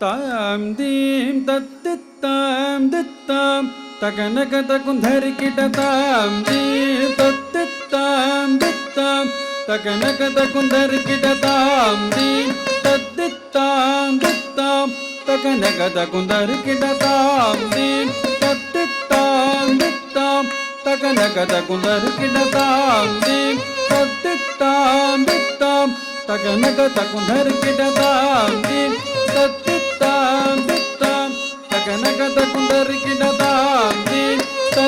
తాం దీం తత్తిత్తాం దిత్తాం తకనకత కుంధరికిట తాం దీం తత్తిత్తాం దిత్తాం తకనకత కుంధరికిట తాం దీం తత్తిత్తాం దిత్తాం తకనకత కుంధరికిట తాం దీం తత్తిత్తాం దిత్తాం తకనకత కుంధరికిట తాం దీం తత్తిత్తాం దిత్తాం తకనకత కుంధరికిట తాం దీం తత్తిత్తాం దిత్తాం తకనకత కుందరికిట తాం దీం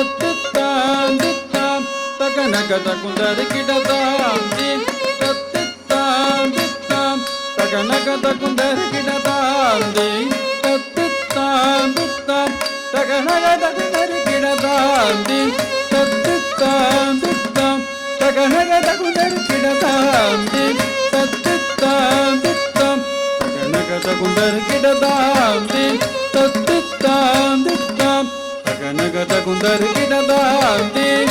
తత్తిత్తాం దిత్తాం తకనకత కుందరికిట తాం దీం తత్తిత్తాం దిత్తాం తకనకత కుందరికిట తాం దీం తత్తిత్తాం దిత్తాం తకనకత కుందరికిట తాం దీం తత్తిత్తాం దిత్తాం తకనకత కుందరికిట తాం దీం తత్తిత్తాం దిత్తాం తకనకత కుందరికిట తాం దీం తత్తిత్తాం దిత్తాం తకనకత కుందరికిట తాం దీం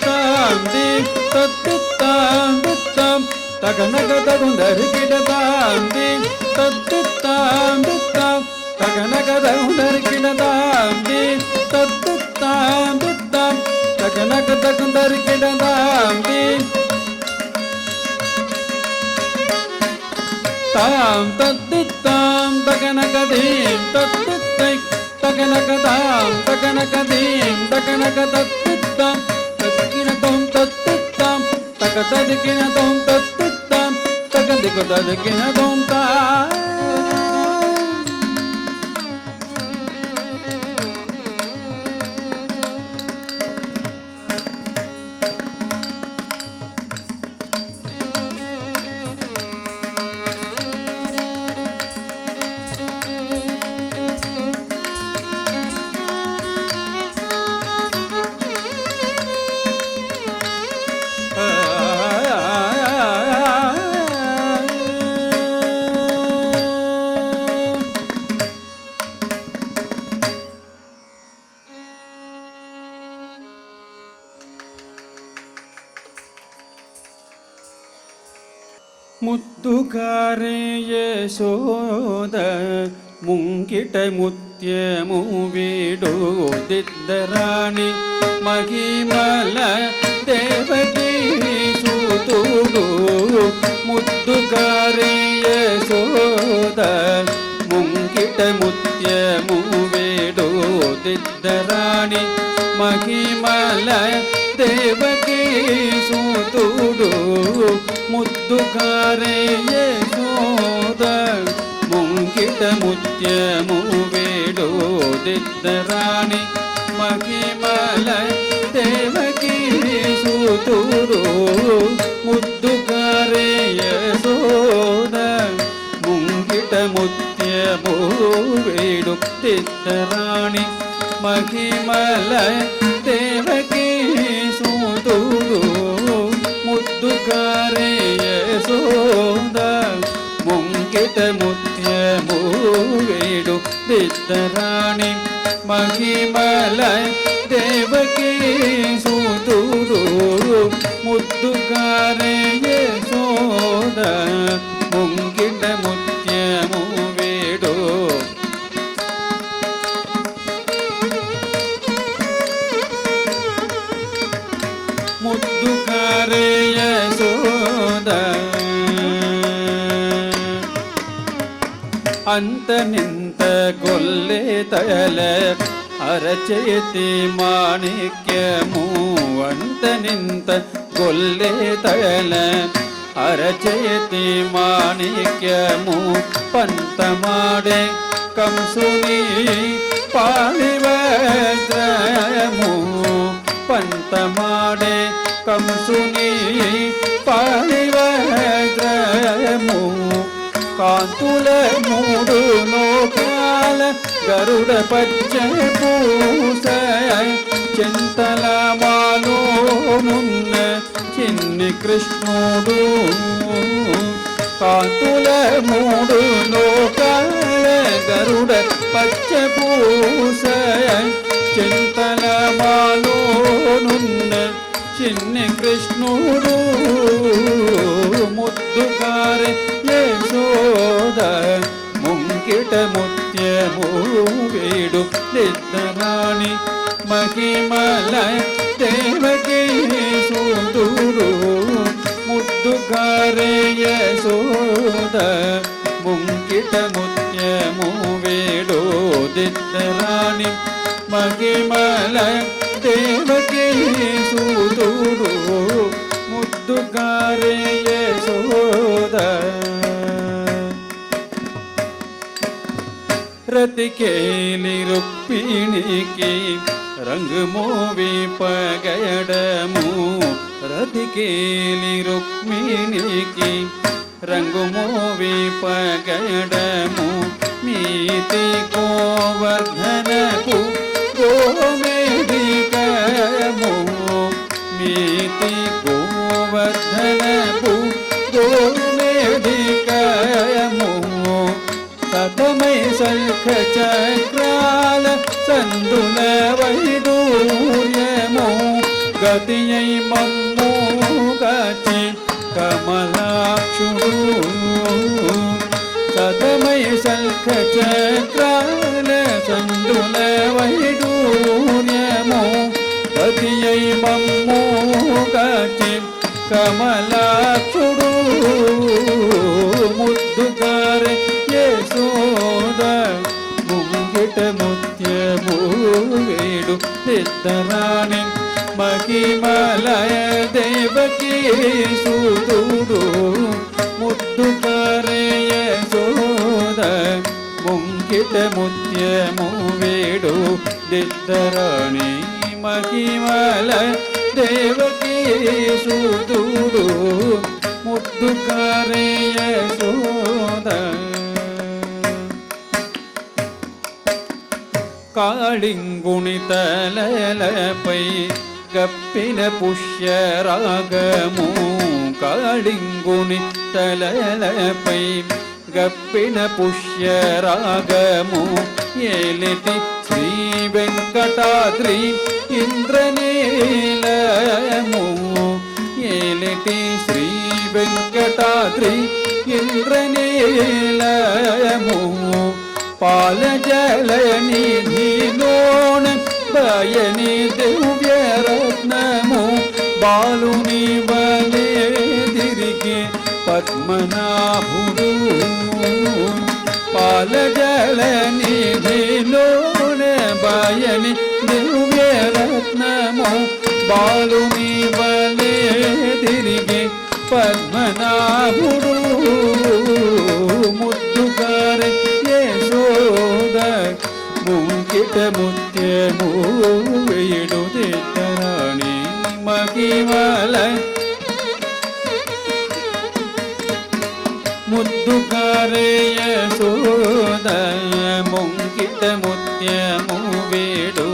తాం దీం తత్తిత్తాం దిత్తాం తకనకత కుందరికిట తాం దీం తత్తిత్తాం దిత్తాం తకనకత కుందరికిట తాం దీం తత్తిత్తాం దిత్తాం తకనకత కుందరికిట తాం దీం తాం తత్తిత్తాం తకనకదీం తత్తిత్తై తకనకతాం తకనకదీం తకనకతత్తిత్తాం తక్కినతోం తత్తిత్తాం తకతదికినతోం తత్తిత్తాం తకదికుతదికినతోం తాం ముద్దుగారే యశోద ముంగిట ముత్యము వీడు దిద్దరాణి మహిమల దేవకీ సూతుడు ముద్దుగారే యశోద ముంగిట ముత్యము వీడు దిద్దరాణి మహిమల దేవకీ సూతుడు ముద్దుగారే యశోద ముంగిట ముత్యము వేడు దిద్దరాణి మహిమల దేవకీ సూతుడు ముద్దుగారే యశోద ముంగిట ముత్యము వేడు దిద్దరాణి మహిమల దేవకీ సూతుడు ముద్దుగారే యశోద ముంగిట ముత్యము వేడు దిద్దరాణి మహిమల దేవకీ సూతుడు ముద్దుగారే యశోద ముంగిట ముత్యము వేడు ముద్దుగారే యశోద అంతనింత గొల్లె తల అరచేతి మాణిక్యము అంతనింత గొల్లె తల అరచేతి మాణిక్యము పంతమాడే కంసుని పాలివజ్రము పంతమాడే కంసుని పాలివజ్రము కాంతుల మూడు లోకాల గరుడ పచ్చ పూస చింతల మాలోనున్న చిన్ని కృష్ణుడు కాంతుల మూడు లోకాల గరుడ పచ్చ పూస చింతల మాలోనున్న చిన్ని కృష్ణుడు ముద్దుకారె యశోద ముంకిట ముత్యము వీడు నిద్దరాణి మహిమల దేవకీ సూదుడు ముద్దుకారె యశోద ముంకిట ముత్యము వీడు నిద్దరాణి మహిమల దేవకీ సూదుడు ముద్దుకారె యశోద రతికేలి రుక్మిణికి రంగు మోవి పగడము రతికేలి రుక్మిణికి రంగు మోవి పగడము మీతి గోవర్ధనకు గోమేధికము మీతి గోవర్ధనకు గోమేధికము సతమై శంఖ చక్రాల సందుల వైడూర్యము గతియై మమ్ము గచి కమలాక్షుడు సతమై శంఖ చక్రాల సందుల వైడూర్యము గతియై మమ్ము గచి కమలాక్షుడు ముద్దుకారె యశోద ముంగిట ముత్యము వీడు నిద్దరాణి మహిమల దేవకీ సూదుడు ముద్దుకారె యశోద ముంగిట ముత్యము వీడు నిద్దరాణి మహిమల దేవకీ సూదుడు ముద్దుకారె యశోద కాళింగుని తలలపై గప్పిన పుష్యరాగము కాళింగుని తలలపై గప్పిన పుష్యరాగము ఏలిటి శ్రీ వెంకటాద్రి ఇంద్రనీలము ఏలిటి శ్రీ వెంకటాద్రి ఇంద్రనీలము పాలజలనిధిలోన బయని దివ్యరత్నము బాలుని వలే తిరిగి పద్మనాభుడు పాలజలనిధిలోన బయని దివ్యరత్నము బాలుని వలే తిరిగి పద్మనాభుడు ముద్దుకారె యశోద ముంకిట ముత్యము వీడు నిద్దరాణి మహిమల ముద్దుకారె యశోద ముంకిట ముత్యము వీడు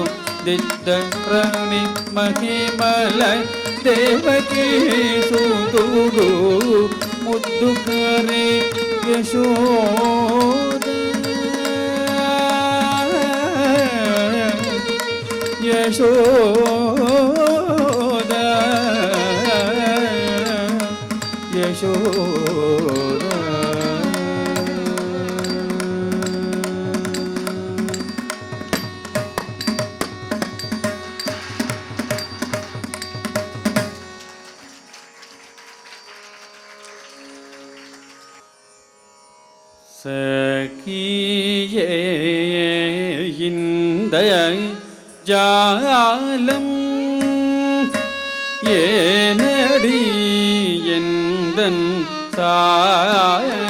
నిద్దరాణి మహిమల దేవకీ సూదుడు ముద్దుకారె యశోద యశోద యశోద சகியே இந்த ஜாலம் ஏனடி எந்தன் சாமியை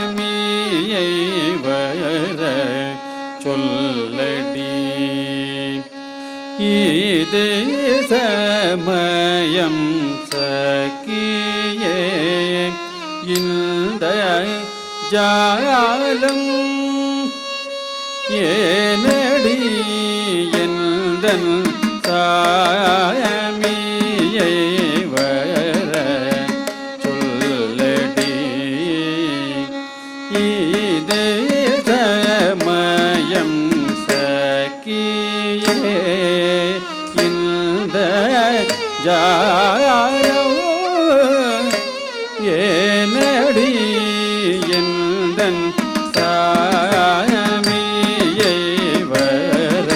வர சொல்லடி இதே சமயம் சகியே இந்த ஜாலம் ஏனடி எந்தன் சாமியை வர சொல்லடி இதே சமயம் சகியே இந்த ஜாரோ ஏனடி எந்தன் சாமியை வர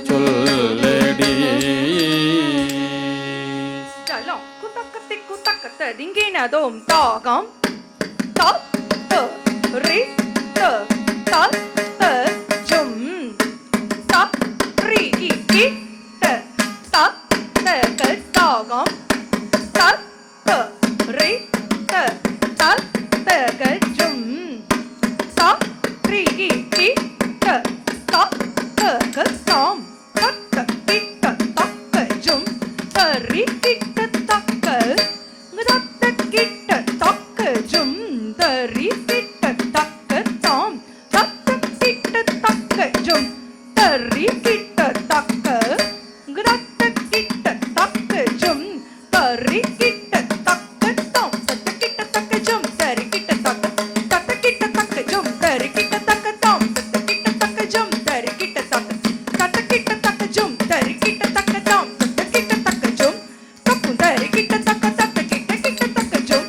சொல்லடி. Dalam kutak-ketik kutak-kete dinginadom tagam ta te ri te ta te jum ta ri ki te ta te ke tagam ta te ri te ta te ke jum ta ri ki te ta te ke tam ta te ki te ta ke jum ta ri ki te ta ke ngada ki te ta ke jum ta ri ki te ta ke tam ta ki te ta ke jum ta ri ki te ta ke ngada ki te ta ke jum ta ri ki te ta ke tam ta ki te ta ke jum ta ri ki te ta ke ta ki te ta ke jum ta ri ki te ta ke tam ta ki te ta ke jum ta ri ki te ta ke ta ki te ta ke jum ta ri ki te ta ke tam ta ki te ta ke jum ta kun ta ri ki te ta ke ta ki te ta ke jum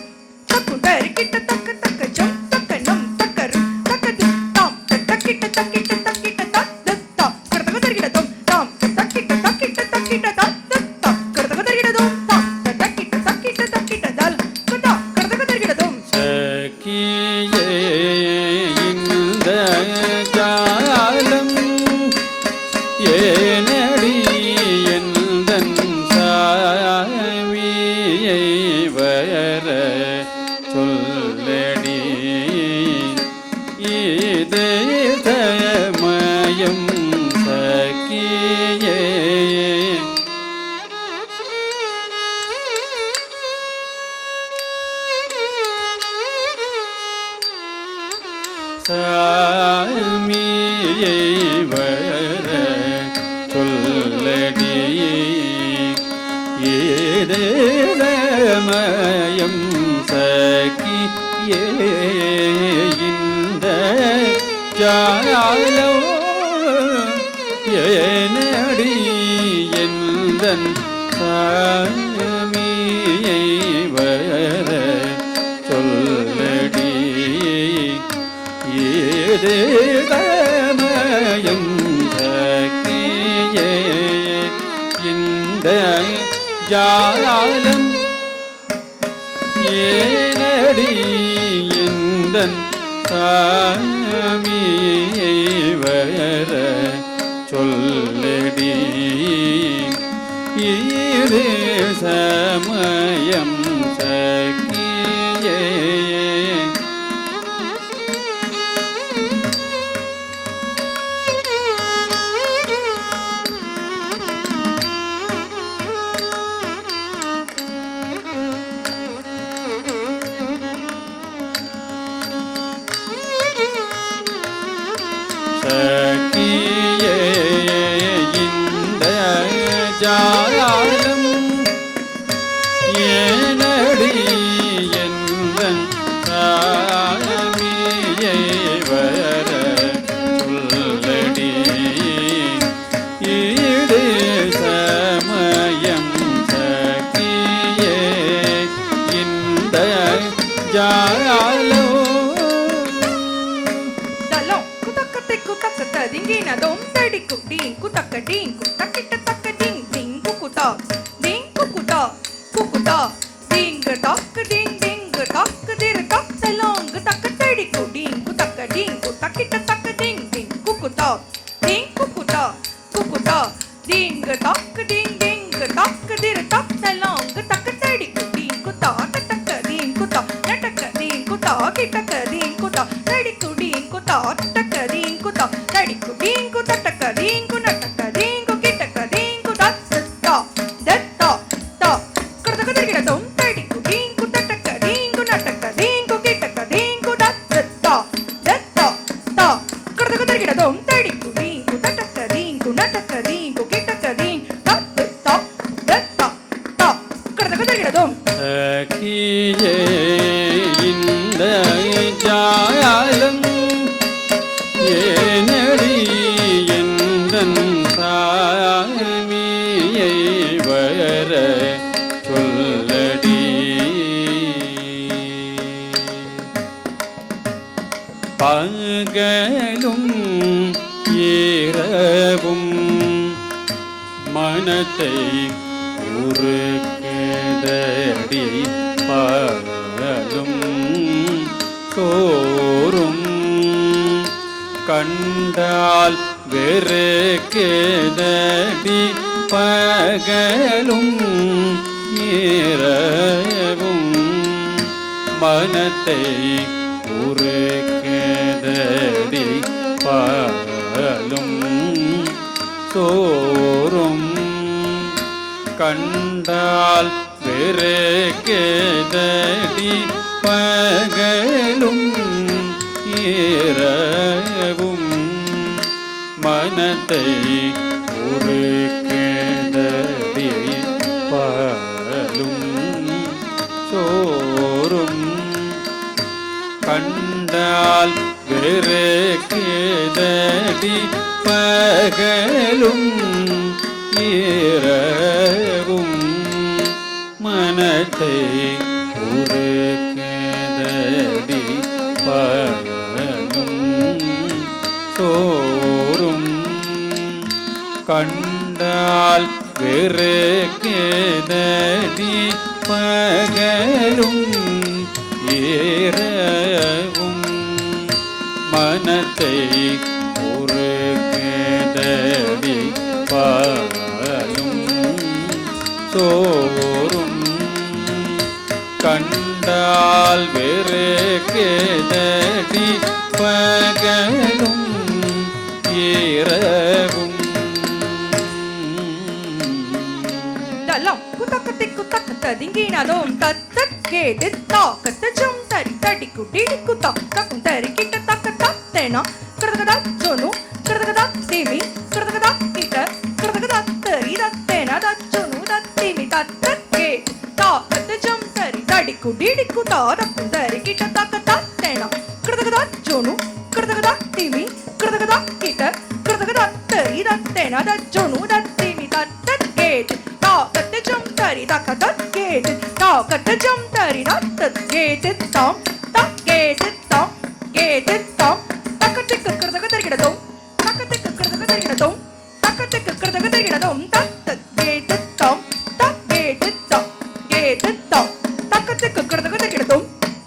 ta kun ta ri ki te ta ke jum ta ke nam ta ke ru ta ke du tam ta ki te ta ki te ta ki te ta ta kar ta ko ri ki te tam ta ki te ta ki te ta ki te ta ta kar ta ko ri ki te tam ta ki te ta ki te ta ki te dal ka ta kar ta ko ri ki te tam சக்கியே இந்த ஜாலம் ஏனடி எந்தன் சாமியை வர சொல்லடி. இது தமயம் சக்கியே சாமியை வர சொல்லடி. ஏதமயம் சக்கியே இந்த ஜாலோ ஏனடி எந்தன் சாமியை வர சொல்லடி. ஏது தமயம் சக்கியே இந்த ஜாலம் ஏனடி எந்தன் சாமியை வர சொல்லடி. இது சமயம் சக்கியே சக்கியே இந்த ஜாலம் ஏனடி எந்தன் சாமியை வர சொல்லடி. இது சமயம் சக்கியே இந்த ஜாலோ dalam kutak-ketik kutak-kete dinginadom tadiku ding kutak-ke ding kutak-kita tak-ke ding ding kukuta ding kukuta kukuta ding tak-ke ding tak-ke dir tak-ke long tak-ke tadiku ding kutak-ke ding kutak-kita tak-ke ding ding kukuta ding kukuta kukuta ding tak-ke ding tak-ke dir tak-ke long tak-ke tadiku ding kuta tak-ke ding kuta tak-ke ding kuta kita-ke ding kuta tadiku ding kuta tak-ke ding kuta tadiku ding kuta tak-ke ding kuta tak-ke ding kita-ke ding kuta ta ta ta kerta ko dirgira dom tadiku ding kuta tak-ke ding kuta tak-ke ding kita-ke ding kuta ta ta kerta ko dirgira dom tadiku ding kuta tak-ke ding kuta tak-ke ding kita-ke ding மனத்தை உருக்கேதடி பகலும் சோறும் கண்டால் வெறுக்கேதடி பகலும் இரவும் மனத்தை உருக்கேதடி பகலும் சோறும் கண்டால் வெறுக்கேதடி பகலும் இரவும் மனத்தை உருக்கேதடி பகலும் சோறும் கண்டால் வெறுக்கேதடி பகலும் இரவும் மனத்தை உருக்கேதடி பகலும் சோறும் கண்டால் வெறுக்கேதடி பகலும் இரவும் மனத்தை உருக்கேதடி பகலும் சோறும் கண்டால் வெறுக்கேதடி பகலும் இரவும் தலம் குத்தக்கத்தை குத்தக்கத்த திங்கினதும் தத்தத் கேட்டு தாக்கத்த ஜம் தரி தடி குட்டி குத்தா தக்கும் தரி கிட்ட தக்க தத்தேனா கிருதகதா ஜோனு கிருதகதா திமி கிருதகதா கிட்ட கிருதகதா தரி தத்தேனா தச்சோனு தத்திமி தத்தத் கேட்டு தாக்கத்த ஜம் தரி தடி குட்டி குத்தா தக்கும் தரி கிட்ட தக்க தத்தேனா கிருதகதா ஜோனு கிருதகதா திமி கிருதகதா கிட்ட கிருதகதா தரி தத்தேனா தச்சோனு தத்திமி தத்தத் கேட்டு தாக்கத்த ஜம் தரி தக்க தத் கேட்டு தாக்கத்த ஜம் தரி தத் கேட்டு தாம் தக் கேட்டு தாம் கேட்டு தாம் தக்கத்துக்கு கிருதக தரிகிடதோம் தக்கத்துக்கு கிருதக தரிகிடதோம் தக்கத்துக்கு கிருதக தரிகிடதோம் தத் கேட்டு தாம் தக் கேட்டு தாம் கேட்டு தாம் தக்கத்துக்கு கிருதக தரிகிடதோம்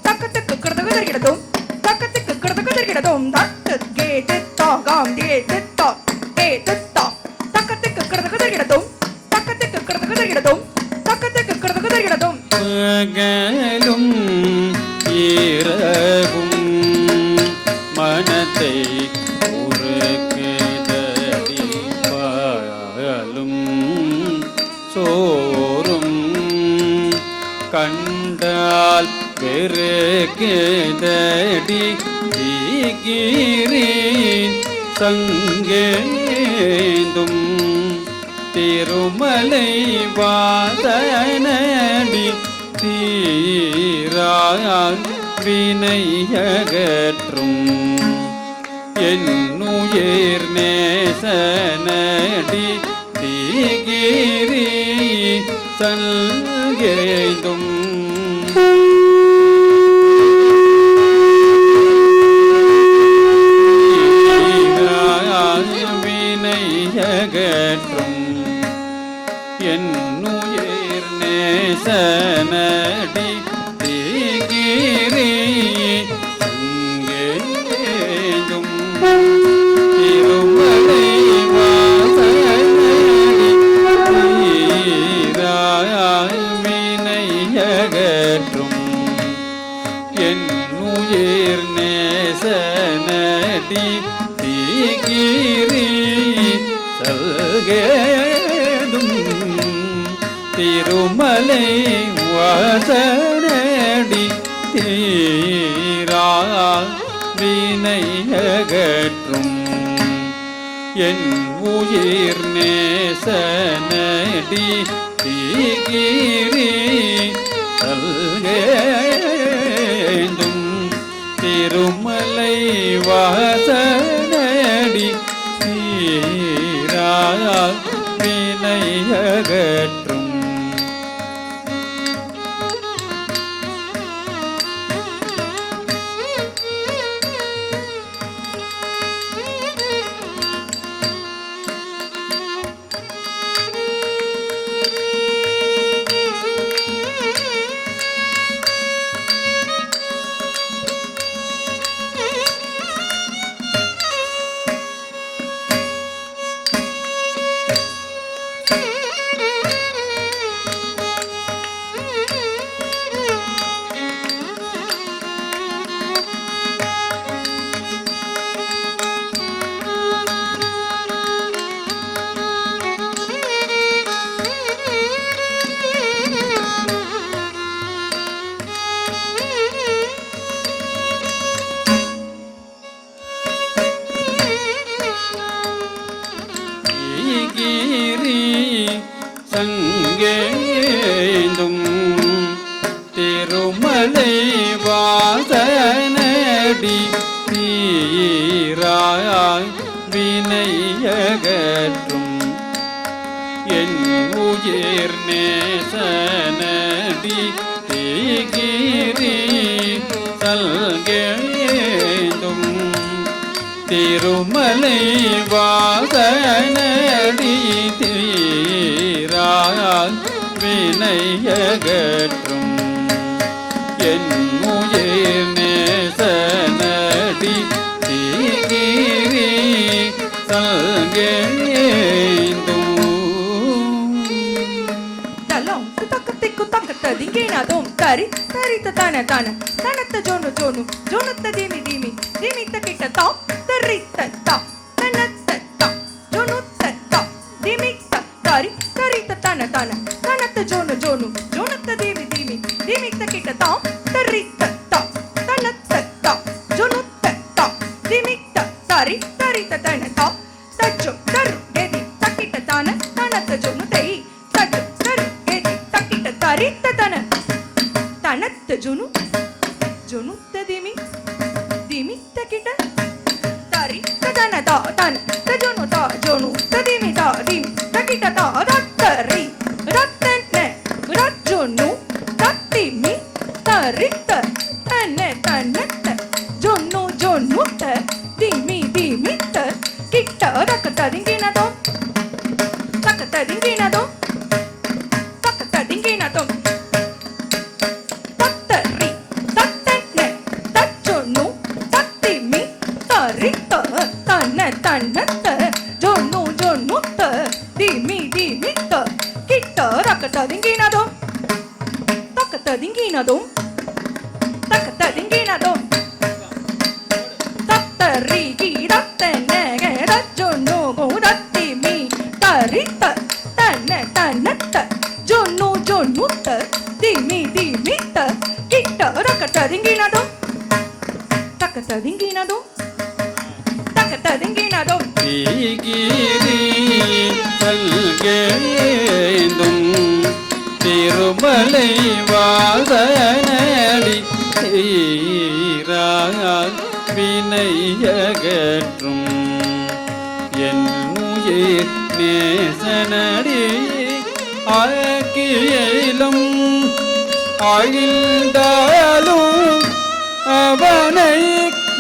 தக்கத்துக்கு கிருதக தரிகிடதோம் தக்கத்துக்கு கிருதக தரிகிடதோம் தத் கேட்டு தாம் காம் கேட்டு தாம் கேட்டு தாம் தக்கத்துக்கு கிருதக தரிகிடதோம் தக்கத்துக்கு கிருதக தரிகிடதோம் தக்கத்துக்கு கிருதக தரிகிடதோம் பகலும் இரவும் மனத்தை உருக்கேதடி பகலும் சோறும் கண்டால் வெறுக்கேதடி தீகிரி சங்கேந்தும் திருமலை வாதனடி தீராய் வினையகற்றும் என்னுயிர் நேசனடி தீகிரி சங்கேந்தும் வினையகற்றும் என்னுயிர் நேசனடி தீகிரி சங்கேந்தும் திருமலை வாசனடி தீராய் வினையகற்றும் என்னுயிர் நேசனடி தீகிரி சல்கேதும் திருமலை வாசனடி தீரா வினையகற்றும் என் உயிர் நேசனடி தீகிரி சல்கேந்தும் திருமலை வாசனடி தீரா வினையகற்றும் சல்கேந்தும் திருமலை வாசனடி தீராய் வினையகற்றும் என் உயிர் நேசனடி தீகிரி சல்கேந்தும் திருமலை வாசனடி தீராய் வினையகற்றும் என் உயிர் நேசனடி தீகிரி சல்கேந்தும் தலம் குதக்கத்திக்கு தக்கத்த திங்கேனாதோம் தரி தரித்த தன தன தனத்த ஜோனு ஜோனு ஜோனுத்த தீமி தீமி தீமித்த கிட்ட தா தரித்த தா தனத்த தா ஜோனுத்த தா தீமித்த தரி தரித்த தன தன தனத்த ஜோனு ஜோனு ஜோனுத்த தீமி தீமி தீமித்த கிட்ட தா தரித்த தா தனத்த தா ஜோனுத்த தா தீமித்த தரி தரித்த தன தா தஜ்ஜோ தரு கெதி தக்கிட்ட தான தனத்த ஜோனு தை தஜ்ஜோ தரு கெதி தக்கிட்ட தரித்த தன தனத்த ஜோனு ஜோனுத்த தீமி தீமித்த கிட்ட தரித்த தன தா தன தஜோனு தா ஜோனு ததீமி தா தீமி தக்கிட்ட தா ரத்தரி ரத்தன ரஜோனு தத்திமி தரித்த தன தனத்த ஜோனு ஜோனுத்த தீமி தீமித்த கிட்ட ரக்கத்த திங்கினதோ தக்கத்த திங்கினதோ தக்கத்த திங்கினதோ தத்தரி தத்தன தஜோனு தத்திமி தரித்த தன தனத்த ஜோனு ஜோனுத்த தீமி தீமித்த கிட்ட ரக்கத்த திங்கினதோ தக்கத்த திங்கினதோ தக்கத்த திங்கினதோ தத்தரி கிரத்தன ரஜோனு குரத்திமி தரித்த தன தனத்த ஜோனு ஜோனுத்த தீமி தீமித்த கிட்ட ரக்கத்த திங்கினதோ தக்கத்த திங்கினதோ தக்கத்த திங்கினதோ தீகிரி சல்கேந்தும் திருமலை வாசனடி தீராய் வினையகற்றும் என் உயிர் நேசனடி ஆக்கியிலும் ஆழ்ந்தாலும் அவனை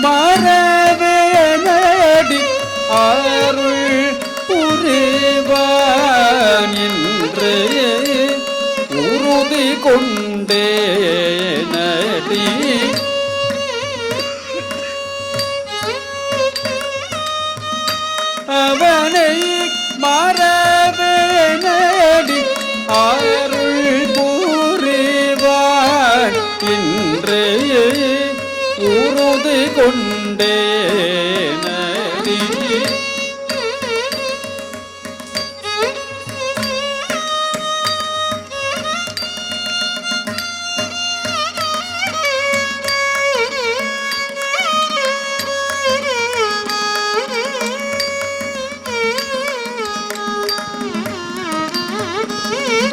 மறவேனடி அருள் புரிவான் என்று உறுதி கொண்டே நடி அவனை மறவேனடி அருள் புரிவான் என்று உறுதி கொண்டே நடி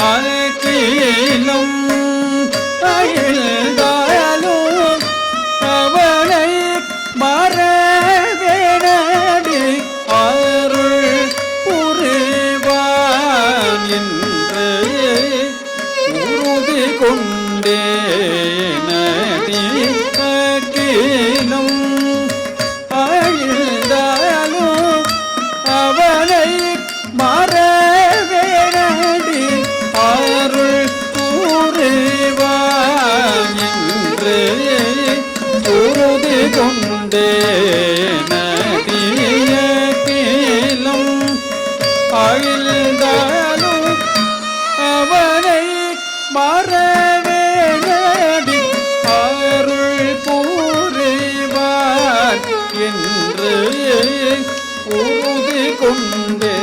அகிலும் அகிழ்ந்தாலும் அவனை மறவேனடி அருள் புரிவான் என்று உறுதி கொண்டே நடி அகிலும் அகிழ்ந்தாலும் அவனை மறவேனடி அருள் புரிவான் என்று உறுதி கொண்டே நதியக்கிலும் அழிந்தாலும் அவனை மறவேனடி அருள் புரிவான் என்று உறுதி கொண்டே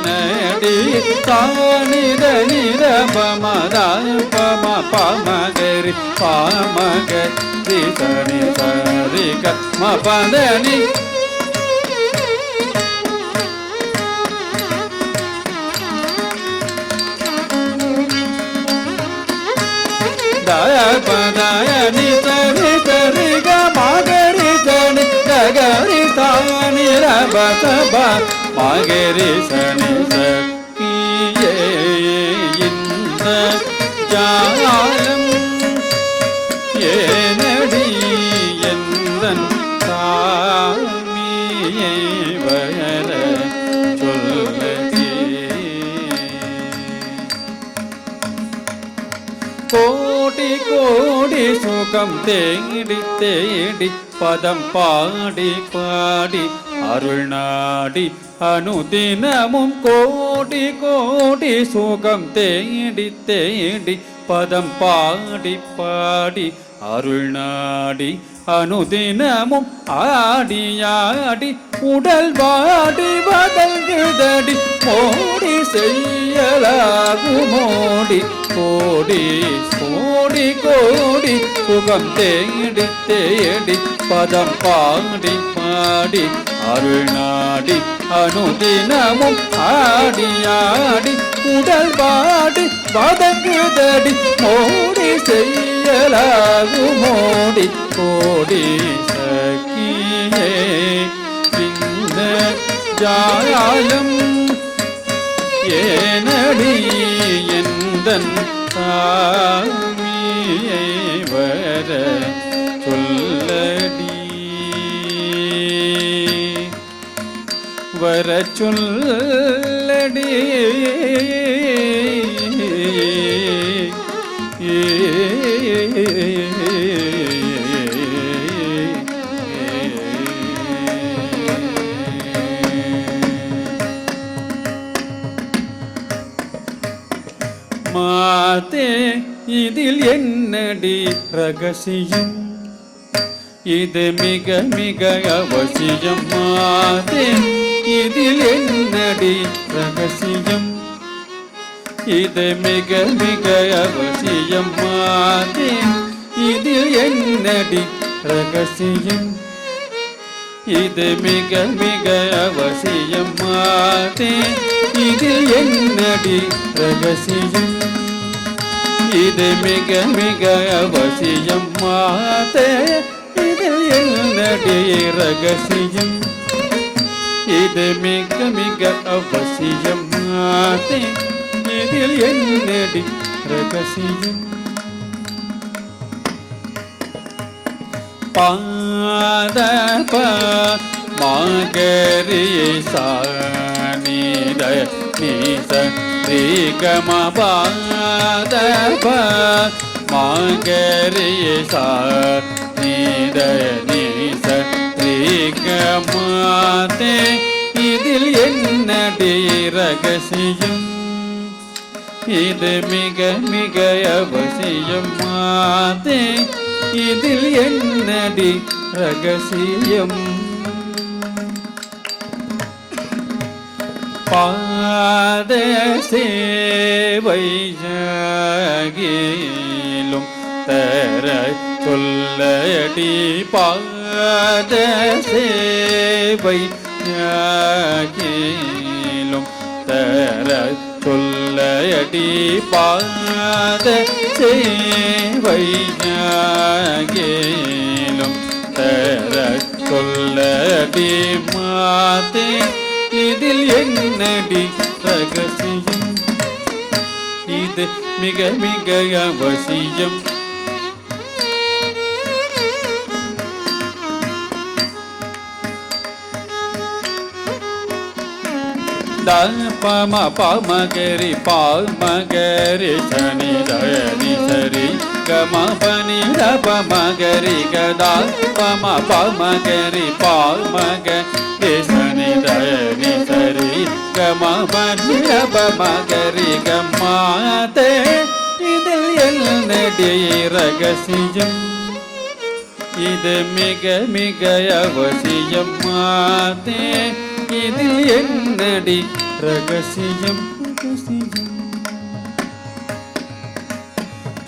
நடி தானித நித பமத பம பமகரி பாமகரி சனி சரி கம பதனி பதாய நி சரி சரி க மகரி சனி ககரி தானி ரபதபா மகரி சனி சகியே இந்த ஜாலம் ஏனடி எந்தன் சாமியை வர சொல்லடி கோடி கோடி சுகம் தேடி தேடி பதம் பாடி பாடி அருள் நாடி அனுதினமும் கோடி கோடி சுகம் தேடி தேடி பதம் பாடி பாடி அருள் நாடி அனுதினமும் ஆடியாடி உடல் வாடி வதங்குதடி மோடி செய்யலாகுமோடி கோடி கோடி கோடி சுகம் தேடி தேடி பதம் பாடி பாடி அருள் நாடி அனுதினமும் ஆடியாடி உடல் வாடி வதங்குதடி மோடி செய்யலாகுமோடி கோடி சகியே இந்த ஜாலம் ஏனடி எந்தன் சாமியை வர சொல்லடி வர சொல்லடி மாதே இதில் என்னடி ரகசியம் இது மிக மிக அவசியம் மாதே இதில் என்னடி ரகசியம் இது மிக மிக அவசியம் மாதே இதில் என்னடி ரகசியம் இது மிக மிக அவசியம் மாதே இதில் என்னடி ரகசியம் இது மிக மிக அவசியம் மாதே இதில் என்னடி ரகசியம் இது மிக மிக அவசியம் மாதே இதில் என்னடி ரகசியம் பாத மகரி சானித நீச ரீகம பாத மகரி சானித நீச ரீகமாதே இதில் என்னடி ரகசியம் இது மிக மிக அவசியம் மாதே இதில் என்னடி ரகசியம் பாத சேவை ஜாகிலும் தர சொல்லடி பாத சேவை ஜாகிலும் தர சொல்லடி பாத சேவை ஜாகிலும் தர சொல்லடி மாதே இதில் என்னடி ரகசியம் இது மிக மிக அவசியம் பம பமகரி பமகரி சனி தயனி சரி கம பனி பமகரி கதா பம பமகரி பமகரி சனி தயனி சரி கம பனி பமகரி கமாதே இதில் என்னடி ரகசியம் இது மிக மிக அவசியம் மாதே இதில் என்னடி ரகசியம்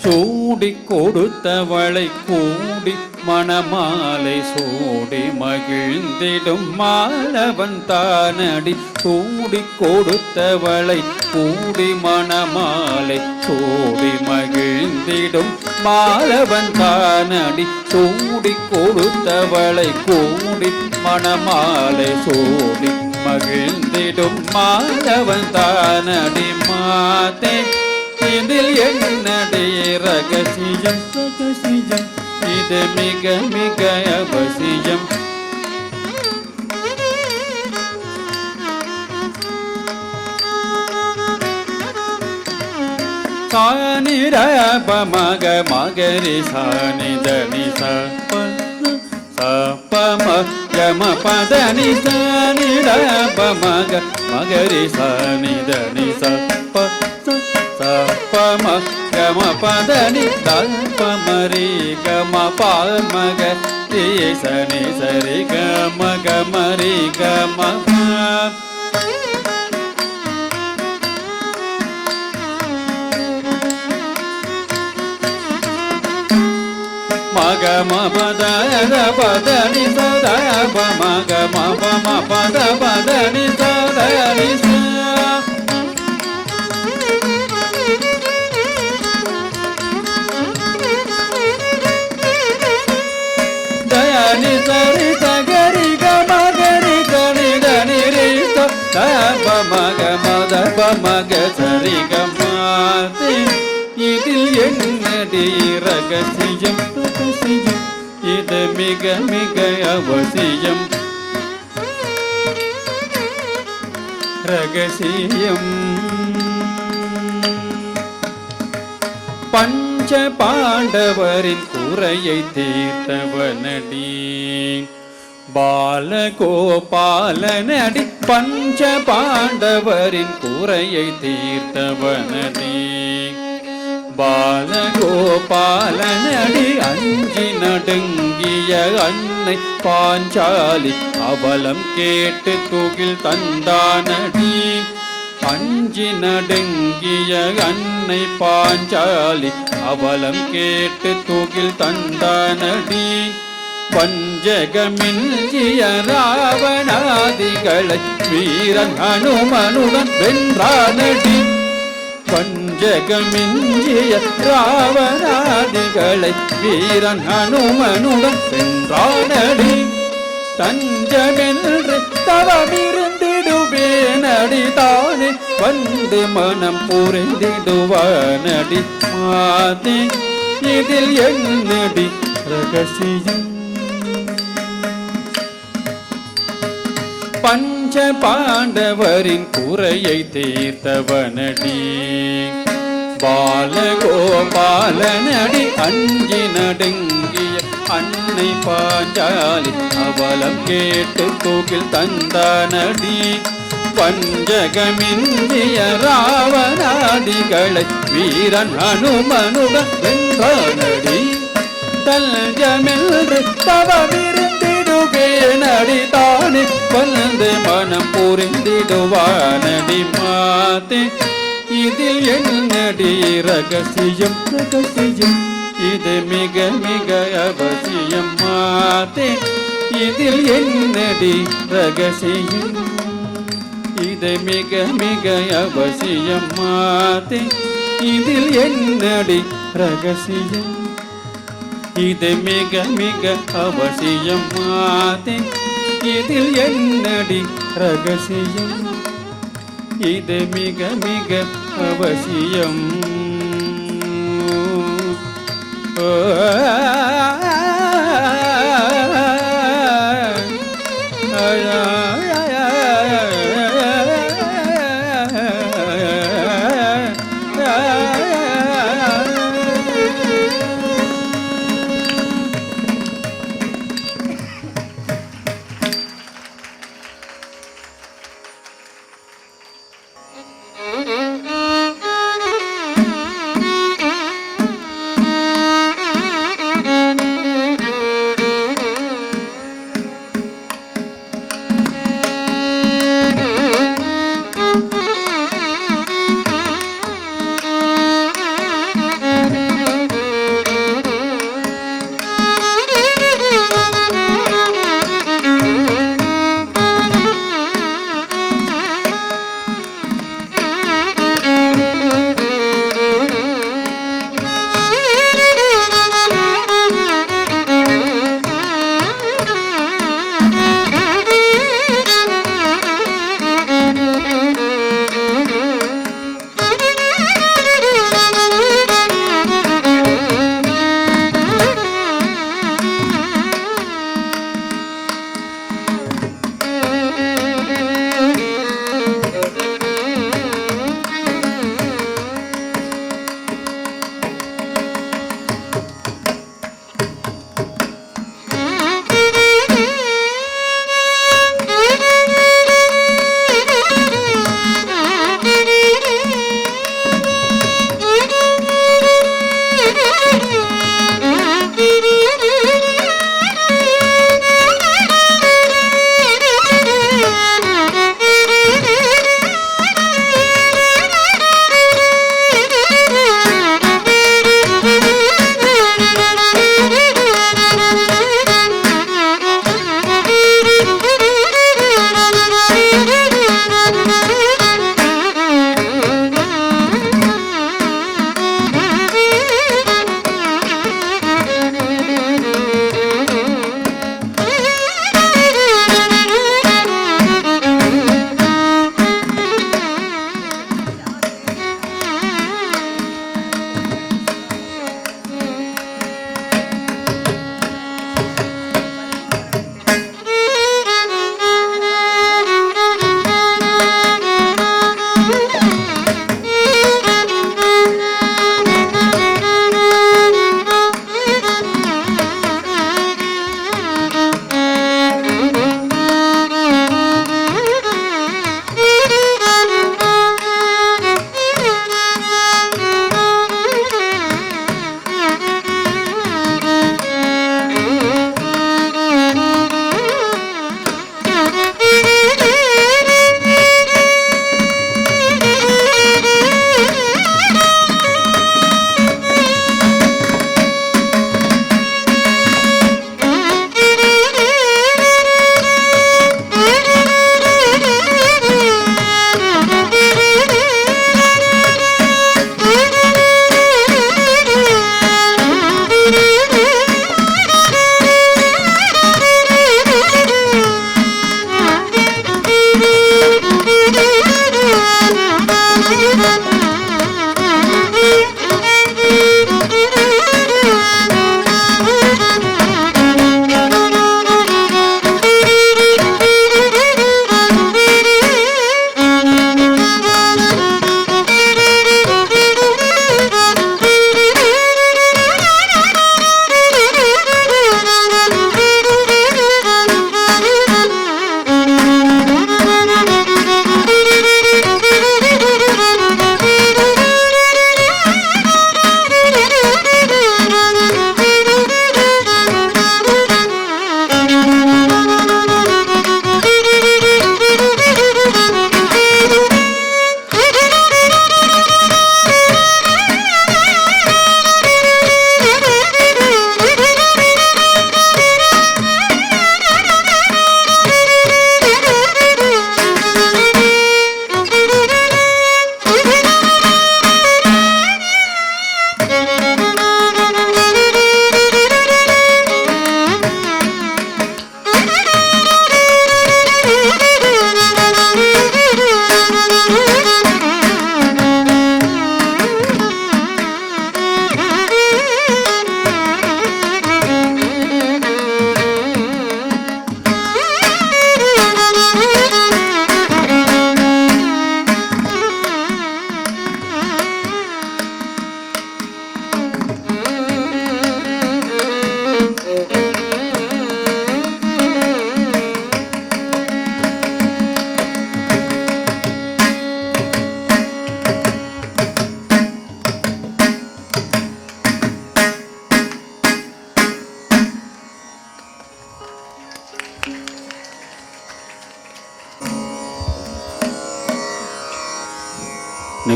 சூடி கொடுத்தவளை கூடி மணமாலை சூடி மகிழ்ந்திடும் மாலவன் தானடி சூடி கொடுத்தவளை கூடி மணமாலை சூடி மகிழ் மகிழ்ந்திடும் மாலவன் தானடி சூடி கொடுத்தவளை கூடி மணமாலை சூடி மகிழ்ந்திடும் மாலவன் தானடி மாதே இதில் என்னடி ரகசியம் ரகசியம் இது மிக மிக அவசியம் சானிர பமக மகரி சானிதனி சபம கம பதனி சானிர பமக மகரி சானிதனி சப சபம கம பதனி தபமரி கம பாமக சனி சரி கம கமரி கம மக மபத பதனி சத மக மப மபத பதனி சதனி தயனி சரி சகரி கமகரி கணி தனி ரி சப மக மத பமக சரி கமாதி இதில் என்னடி ரகசியம் ரகசியம் இது மிக மிக அவசியம் ரகசியம் பஞ்ச பாண்டவரின் குறையை தீர்த்தவனடி பாலகோபாலனடி பஞ்ச பாண்டவரின் குறையை தீர்த்தவனடி பாலகோபாலனடி அஞ்சி நடுங்கிய அன்னை பாஞ்சாலி அவலம் கேட்டு துகில் தந்தானடி அஞ்சி நடுங்கிய அன்னை பாஞ்சாலி அவலம் கேட்டு துகில் தந்தானடி வஞ்சகமிஞ்சிய ராவணாதிகளை வீரன் ஹனுமனுடன் வென்றானடி பஞ்சகமிஞ்சிய ராவணாதிகளை வீரன் ஹனுமனுடன் சென்றானடி தஞ்சமென்று தவமிருந்திடுவேனடி தானே வந்து மனம் புரிந்திடுவானடி மாதே இதில் என்னடி ரகசியம் பஞ்ச பாண்டவரின் குறையை தீர்த்தவனடி பாலகோபாலனடி அஞ்சி நடுங்கிய அன்னை பாஞ்சாலி அவலம் கேட்டு தூக்கில் தந்தானடி பஞ்சகமிஞ்சிய ராவணாதிகளை வீரன் ஹனுமனுடன் வென்றானடி தஞ்சமென்று தவமிருந்திடுவேனடி தானே வந்து மனம் புரிந்திடுவானடி மாதே இதில் என்னடி ரகசியம் ரகசியம் இது மிக மிக அவசியம் மாதே இதில் என்னடி ரகசியம் இது மிக மிக அவசியம் மாதே இதில் என்னடி ரகசியம் இது மிக மிக அவசியம் மாதே இதில் என்னடி ரகசியம் இது மிக மிக அவசியம்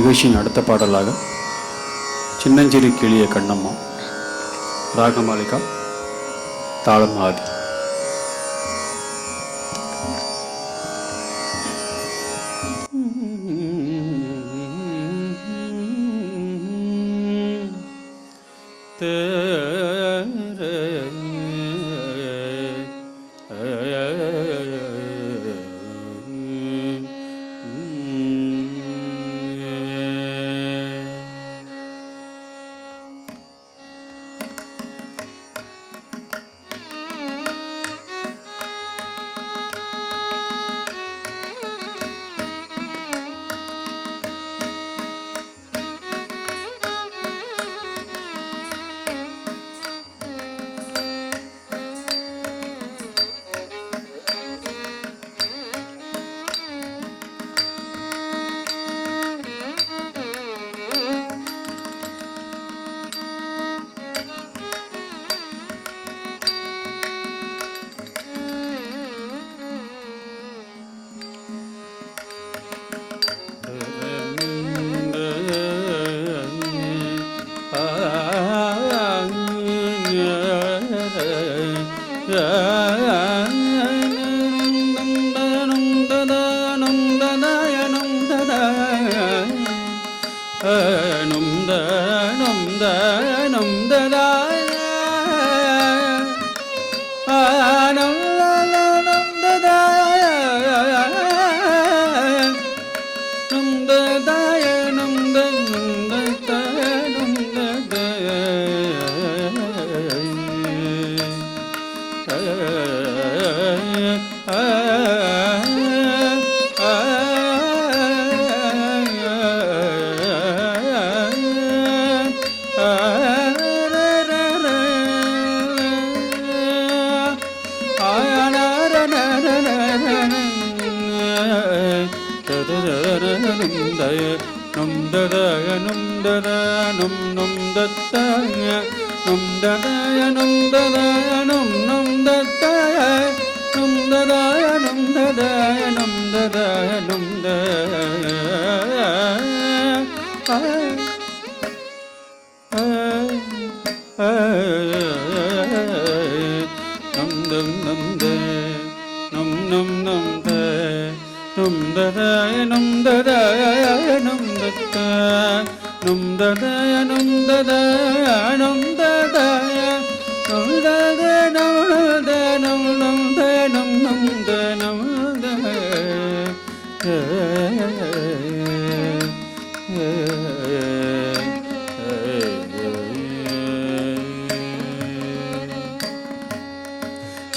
நிகழ்ச்சியின் அடுத்த பாடலாக சின்னஞ்சிறு கிளிய கண்ணம்மா, ராகமாலிகா, தாளம் ஆதி.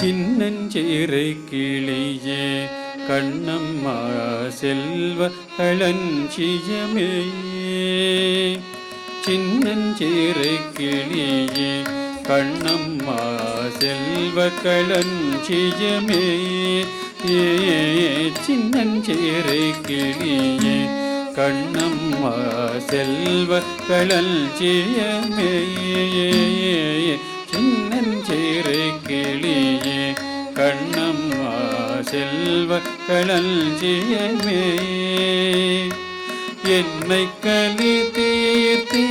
சின்னஞ்சிறு கிளியே கண்ணம்மா செல்வ களஞ்சியமே, சின்னஞ்சிறு கிளியே கண்ணம்மா செல்வ களஞ்சியமே, சின்னஞ்சிறு கிளியே கண்ணம்மா செல்வ களஞ்சியமே, சின்னஞ்சிறு கிளியே கண்ணம்மா செல்வ களஞ்சியமே, என்னை கலி தீர்த்தே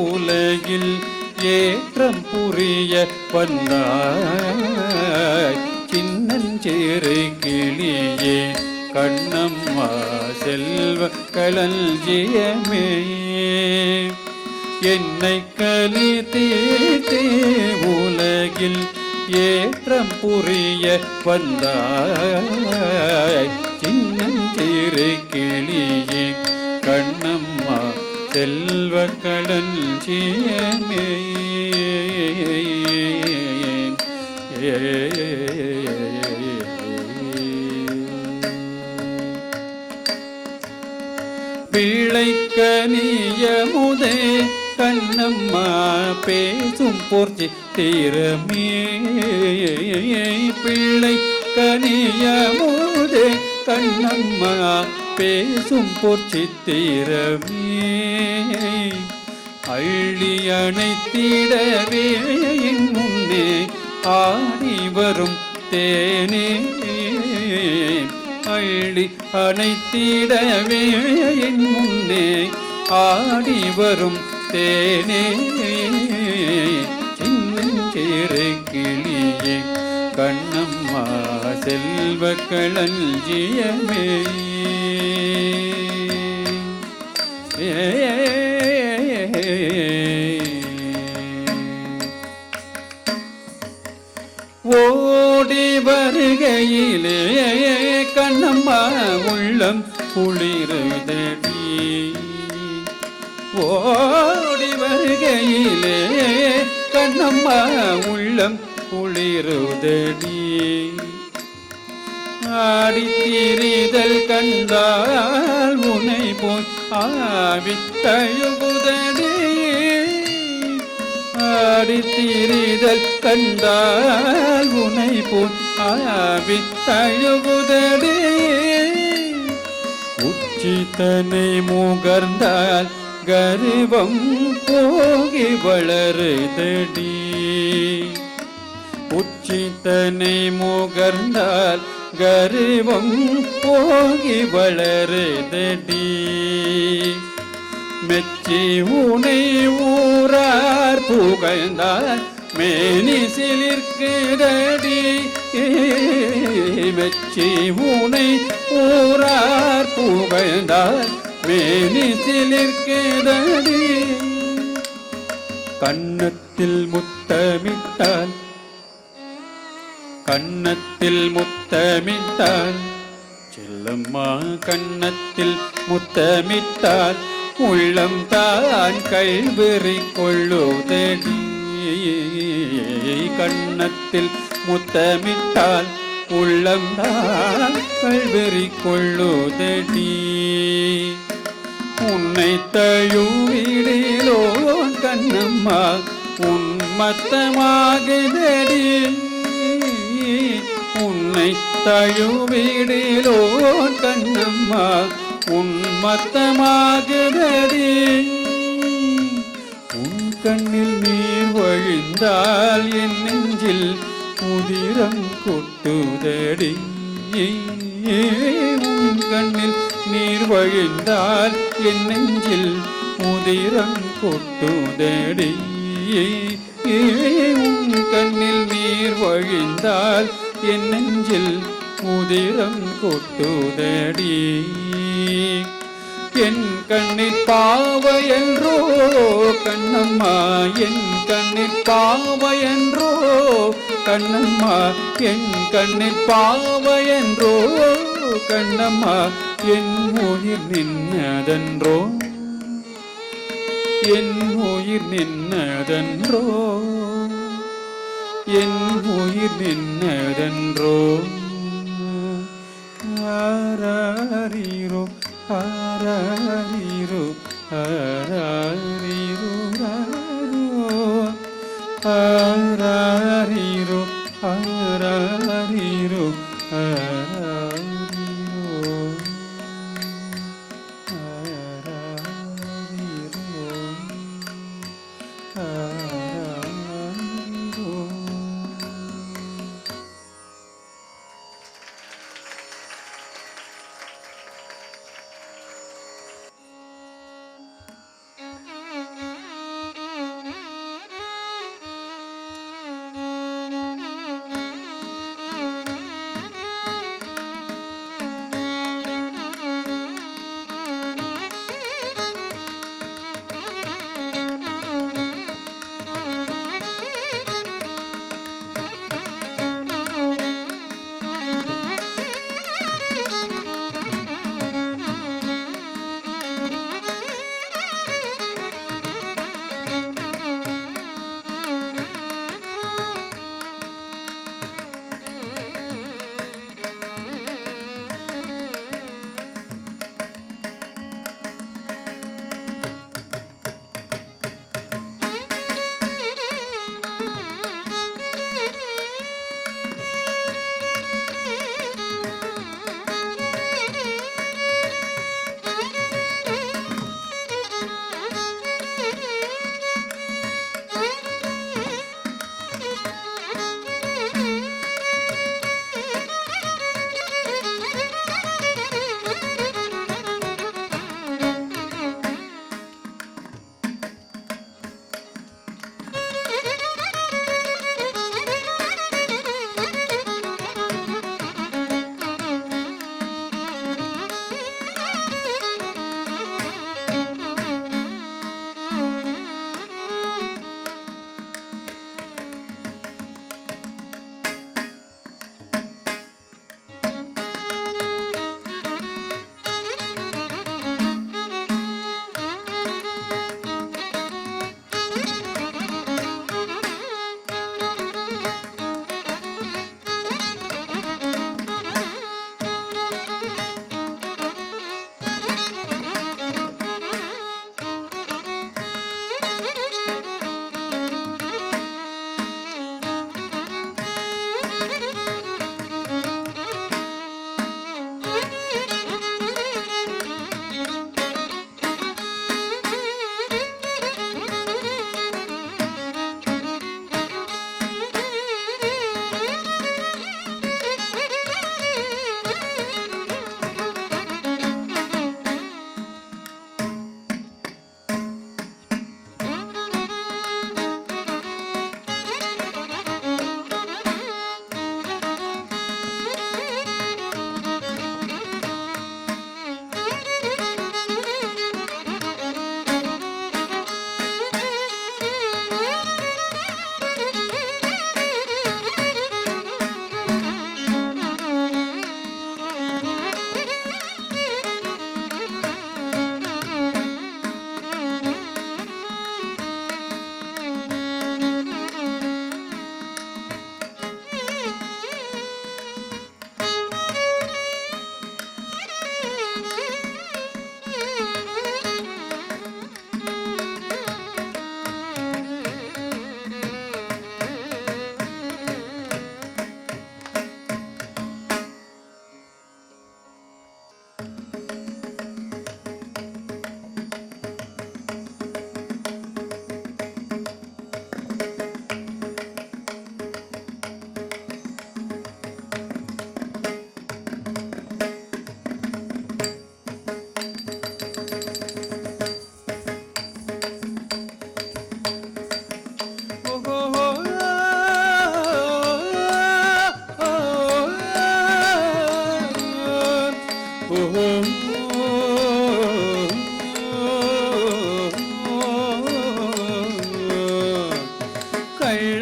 உலகில் ஏற்றம் புரிய வந்தாய், சின்னஞ்சிறு கிளியே கண்ணம்மா செல்வ களஞ்சியமே, என்னை கலி தீர்த்தே உலகில் ஏற்றம் புரிய வந்தாய், சின்னஞ்சிறு கிளியே கண்ணம்மா செல்வ களஞ்சியமே. பிள்ளைக்கனியமுதே கண்ணம்மா பேசும் பொற்சித்திரமே, பிள்ளைக்கனியமுதே கண்ணம்மா பேசும் பொற்சித்திரமே, அள்ளி அணைத்திடவே என் முன்னே ஆடி வரும் தேனே, அள்ளி அணைத்திடவே என் முன்னே ஆடி வரும் தேனே சின்னஞ்சிறு கிளியே கண்ணம்மா செல்வ களஞ்சியமே ஓடி வருகையிலே கண்ணம்மா உள்ளம் குளிருதடி ஓடி வருகையிலே கண்ணம்மா உள்ளம் குளிருதடி ஆடித்திரிதல் கண்டால் உனை போய் ஆவித்தழுகுதடி ஆடித்திரிதல் கண்டால் உனை போய் ஆவித்தழுகுதடி உச்சிதனை முகர்ந்தால் கர்வம் போகி வளருதடி உச்சிதனை முகர்ந்தால் கர்வம் போகி வளருதடி மெச்சி உனை ஊரார் புகழ்ந்தால் மேனி சிலிர்க்குதடி மெச்சி உனை ஊரார் புகழ்ந்தால் மேனி சிலிர்க்குதடி கன்னத்தில் முத்தமிட்டால் கன்னத்தில் முத்தமிட்டால் செல்லம்மா கன்னத்தில் முத்தமிட்டால் உள்ளம் தான் கைவெறி கொள்ளுதடி கன்னத்தில் முத்தமிட்டால் உள்ளம் தான் கைவெறி கொள்ளுதடி உன்னை தழுவிடிலோ கண்ணம்மா உன்மத்தமாகுதடி உன்னை தழுவிடிலோ கண்ணம்மா உன்மத்தமாகுதடி உன் கண்ணில் நீர் வழிந்தால் என் நெஞ்சில் உதிரம் கொட்டுதடி உன் கண்ணில் நீர் வழிந்தால் என் நெஞ்சில் உதிரம் கொட்டுதடி உன் கண்ணில் நீர் வழிந்தால் என் நெஞ்சில் உதிரம் கொட்டுதடி என் கண்ணில் பாவையன்றோ கண்ணம்மா என் கண்ணில் பாவையன்றோ கண்ணம்மா என் கண்ணில் பாவையன்றோ கண்ணம்மா என் உயிர் நின்னதன்றோ என் உயிர் நின்னதன்றோ என் உயிர் நின்னதன்றோ ஆராரீரோ ஆராரீரோ ஆராரீரோ ஆராரீரோ ஆராரீரோ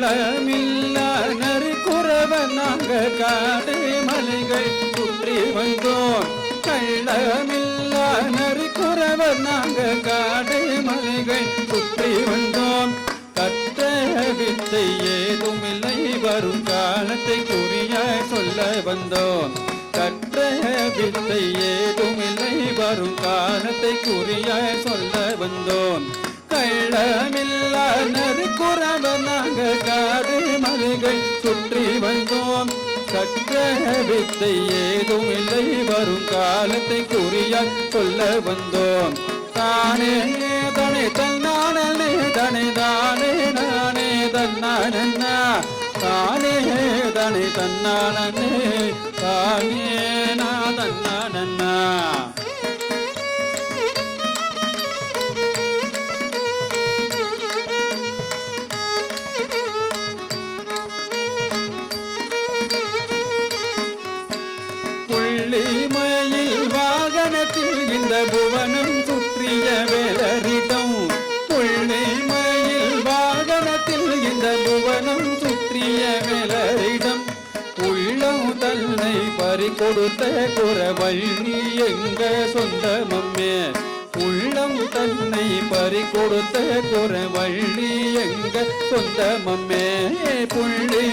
கள்ளமில்லா நறுக்குறவ நாங்க காடு மலைகள் சுற்றி வந்தோம் கள்ளமில்லா நறுக்குறவ நாங்க காடு மலைகள் சுற்றி வந்தோம் கற்ற வித்தை ஏதுமில்லை வரும் காலத்தை குறியாய் சொல்ல வந்தோம் கற்ற வித்தை ஏதுமில்லை வரும் காலத்தை குறியாய் சொல்ல வந்தோம் கள்ளமில்லா நறுக்குறவ நாங்க காடு மலைகள் சுற்றி வந்தோம் கற்ற வித்தை ஏதுமில்லை வரும் காலத்தை குறியாய் சொல்ல வந்தோம் தானே தனே தன்னானே தனே தானே நானே தன்னானன்னா தானே தனே தன்னானே தானே நா தன்னானன்னா புள்ளிமயில் வாகனத்தில் இந்த புவனம் சுற்றிய வேலரிடம் புள்ளிமயில் வாகனத்தில் இந்த புவனம் சுற்றிய வேலரிடம் உள்ளம் தன்னை பறி கொடுத்த குறவள்ளி எங்க சொந்தமம்மே உள்ளம் தன்னை பறி கொடுத்த குறவள்ளி எங்க சொந்தமம்மே புள்ளி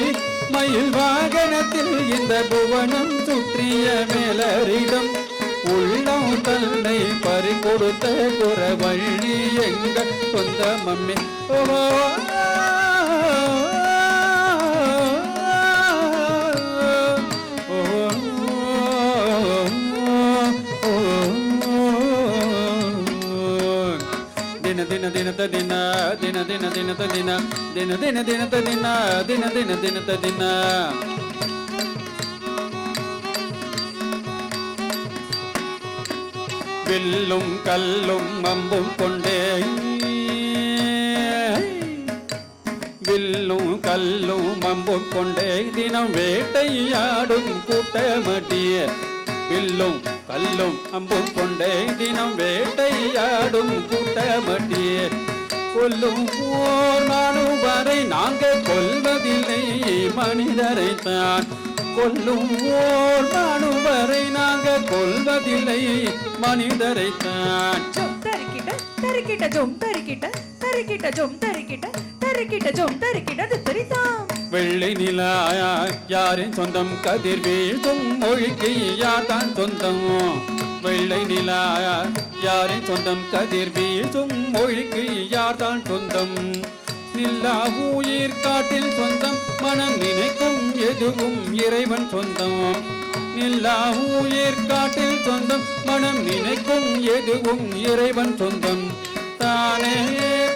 மயில் வாகனத்தில் இந்த புவனம் சுற்றிய மேலரிடம் உள்ளம் தன்னை பறி கொடுத்த குறவள்ளி எங்க சொந்த மம்மி ದಿನ ದಿನ ದಿನತ ದಿನ ದಿನ ದಿನ ದಿನತ ದಿನ ದಿನ ದಿನ ದಿನತ ದಿನ ದಿನ ದಿನ ದಿನತ ದಿನ வில்லும் கல்லும் அம்பும் கொண்டே வில்லும் கல்லும் அம்பும் கொண்டே தினம் வேட்டையாடும் கூட்டமட்டிய வில்லும் கல்லும் அம்பும் கொண்டே தினம் வேட்டையாடும் கூட்டமட்டிய கொல்லும் போர் நானும் வரை நாங்கள் கொல்வதில்லை மனிதரைத்தான் கொல்லும் ஓர் நானும் வரை நாங்கள் கொல்வதில்லை மனிதரைத்தான் தரிக்கிட்ட தரிக்கிட்ட ஜொம் தரிக்கிட்ட தரிக்கிட்ட ஜொம் தரிக்கிட்ட தரிக்கிட்ட ஜொம் தரிக்கிட்ட தெரிதாம் வெள்ளை நிலா யாரின் சொந்தம் கதிர் வீழ்த்தும் மொழிக்கு யார்தான் சொந்தம் வெள்ளை நிலா யாரின் சொந்தம் கதிர் வீழ்த்தும் மொழிக்கு யார்தான் சொந்தம் நில்லா உயிர் காட்டில் சொந்தம் மனம் நினைக்கும் எதுவும் இறைவன் சொந்தம் நில்லா உயிர் காட்டில் சொந்தம் மனம் நினைக்கும் எதுவும் இறைவன் சொந்தம் தானே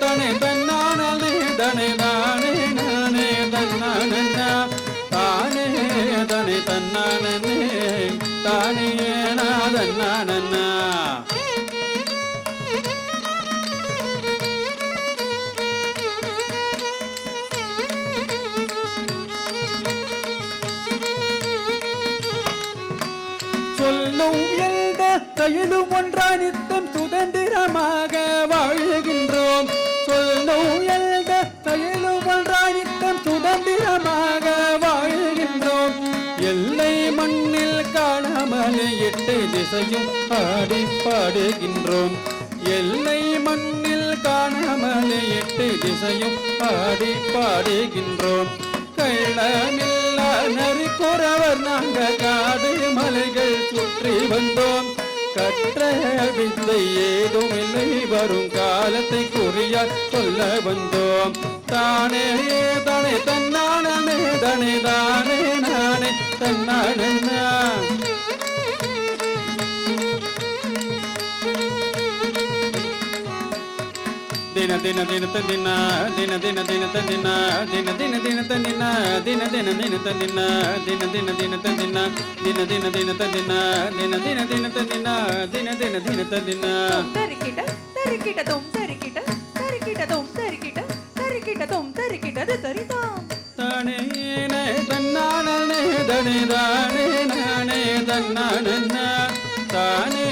தனே தன்னானே தனே தானே நானே தன்னானன்னா தானே தனே தன்னானே தானே நாதன்னானன்னா சொல்லும் எந்த கையிலும் ஒன்றாய் நித்தம் சுதந்திரமாக வாழ்கின்றோம் சொல்லும் எந்த கையிலும் ஒன்றாய் நித்தம் சுதந்திரமாக வாழ்கின்றோம் எல்லை மண்ணில் காணாமலே எட்டை திசையும் பாடி பாடுகின்றோம் எல்லை மண்ணில் காணாமலே எட்டை திசையும் பாடி பாடுகின்றோம் கள்ளமில்லா நறுக்குறவர் நாங்க காடு மலைகள் சுற்றி வந்தோம் கற்ற வித்தை ஏதுமில்லை வரும் காலத்தை குறியால் சொல்ல வந்தோம் தானே தானே தன்னானே தானே தானே நானே தன்னானே ದಿನ ದಿನ ದಿನ ತಂದಿನ ದಿನ ದಿನ ದಿನ ತಂದಿನ ದಿನ ದಿನ ದಿನ ತಂದಿನ ದಿನ ದಿನ ದಿನ ತಂದಿನ ದಿನ ದಿನ ದಿನ ತಂದಿನ ದಿನ ದಿನ ದಿನ ತಂದಿನ ದಿನ ದಿನ ದಿನ ತಂದಿನ ದಿನ ದಿನ ದಿನ ತಂದಿನ தரிக்கிட்ட தரிக்கிட்ட தொம் தரிக்கிட்ட தரிக்கிட்ட தொம் தரிக்கிட்ட தரிக்கிட்ட தொம் தரிக்கிட்ட தெரிதாம் தானே தன்னானே தனே தானே நானே தன்னானன்னா தானே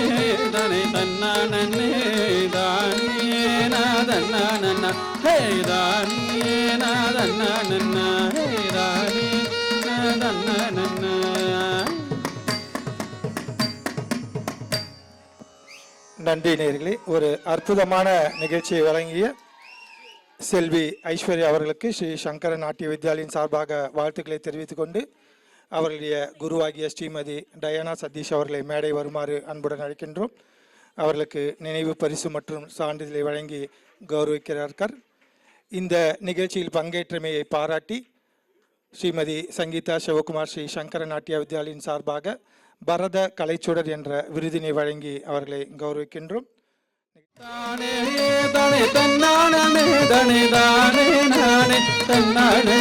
தனே தன்னானே தானே நாதன்னா நன்னா ஹே தானே நன்னா நன்னா ஹே தானே நன்னா நன்னா. நன்றி நேயர்களே. ஒரு அற்புதமான நிகழ்ச்சியை வழங்கிய செல்வி ஐஸ்வர்யா அவர்களுக்கு ஸ்ரீ சங்கர நாட்டிய வித்யாலயின் சார்பாக வாழ்த்துக்களை தெரிவித்துக் கொண்டு அவர்களுடைய குருவாகிய ஸ்ரீமதி டயானா சதீஷ் அவர்களை மேடை வருமாறு அன்புடன் அழைக்கின்றோம். அவர்களுக்கு நினைவு பரிசு மற்றும் சான்றிதழை வழங்கி கௌரவிக்கிறார்கள். இந்த நிகழ்ச்சியில் பங்கேற்றமையை பாராட்டி ஸ்ரீமதி சங்கீதா சிவகுமார் ஸ்ரீ சங்கர நாட்டிய வித்யாலயின் சார்பாக பரத கலைச்சுடர் என்ற விருதினை வழங்கி அவர்களை கௌரவிக்கின்றோம். தானே தானே தன்னானே தானே தானே நானே தன்னானே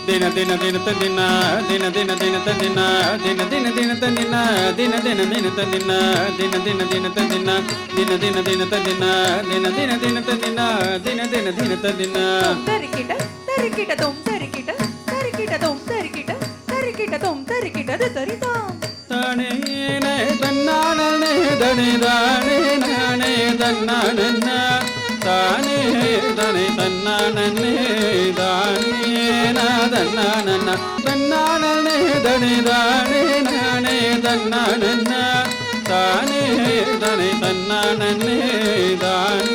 தின தின தின தந்தினா தின தின தின தந்தினா தின தின தின தந்தினா தின தின தின தந்தினா தின தின தின தந்தினா தின தின தின தந்தினா தின தின தின தந்தினா தின தின தின தந்தினா. தரிக்கிட்ட தரிக்கிட்ட தோம் தரிக்கிட்ட தரிக்கிட்ட தோம் தரிக்கிட்ட தரிக்கிட்ட தோம் தரிக்கிட்ட தரிதாம் தானே தன்னானே தனே தானே நானே தன்னானே தானே தானே தன்னானே தானே தன்னானே தன்னானே தனே தானே நானே தன்னானே தானே தானே தன்னானே தானே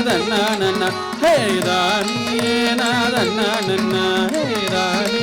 தன்னானே ஹே தானே தன்னானே ஹே தானே